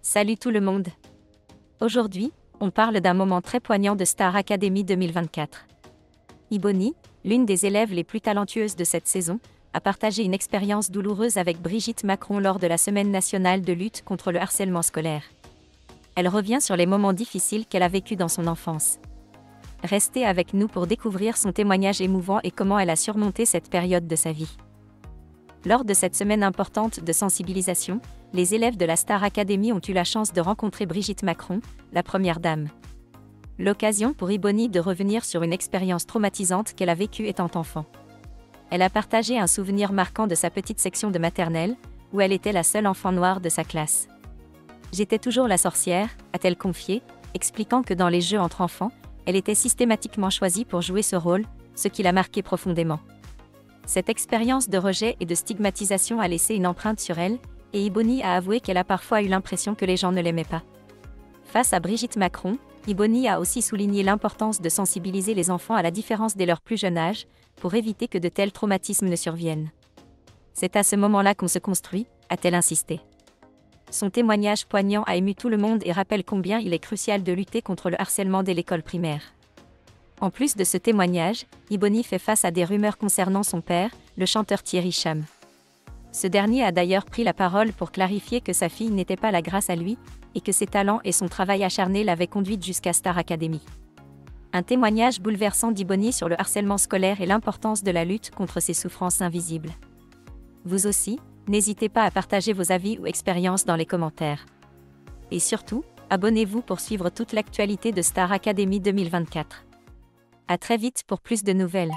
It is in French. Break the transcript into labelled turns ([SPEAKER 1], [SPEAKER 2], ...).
[SPEAKER 1] Salut tout le monde. Aujourd'hui, on parle d'un moment très poignant de Star Academy 2024. Ebony, l'une des élèves les plus talentueuses de cette saison, a partagé une expérience douloureuse avec Brigitte Macron lors de la Semaine nationale de lutte contre le harcèlement scolaire. Elle revient sur les moments difficiles qu'elle a vécus dans son enfance. Restez avec nous pour découvrir son témoignage émouvant et comment elle a surmonté cette période de sa vie. Lors de cette semaine importante de sensibilisation, les élèves de la Star Academy ont eu la chance de rencontrer Brigitte Macron, la première dame. L'occasion pour Ebony de revenir sur une expérience traumatisante qu'elle a vécue étant enfant. Elle a partagé un souvenir marquant de sa petite section de maternelle, où elle était la seule enfant noire de sa classe. « J'étais toujours la sorcière », a-t-elle confié, expliquant que dans les jeux entre enfants, elle était systématiquement choisie pour jouer ce rôle, ce qui l'a marquée profondément. Cette expérience de rejet et de stigmatisation a laissé une empreinte sur elle, et Ebony a avoué qu'elle a parfois eu l'impression que les gens ne l'aimaient pas. Face à Brigitte Macron, Ebony a aussi souligné l'importance de sensibiliser les enfants à la différence dès leur plus jeune âge, pour éviter que de tels traumatismes ne surviennent. C'est à ce moment-là qu'on se construit, a-t-elle insisté. Son témoignage poignant a ému tout le monde et rappelle combien il est crucial de lutter contre le harcèlement dès l'école primaire. En plus de ce témoignage, Ebony fait face à des rumeurs concernant son père, le chanteur Thierry Cham. Ce dernier a d'ailleurs pris la parole pour clarifier que sa fille n'était pas là grâce à lui, et que ses talents et son travail acharné l'avaient conduite jusqu'à Star Academy. Un témoignage bouleversant d'Ebony sur le harcèlement scolaire et l'importance de la lutte contre ces souffrances invisibles. Vous aussi, n'hésitez pas à partager vos avis ou expériences dans les commentaires. Et surtout, abonnez-vous pour suivre toute l'actualité de Star Academy 2024. À très vite pour plus de nouvelles.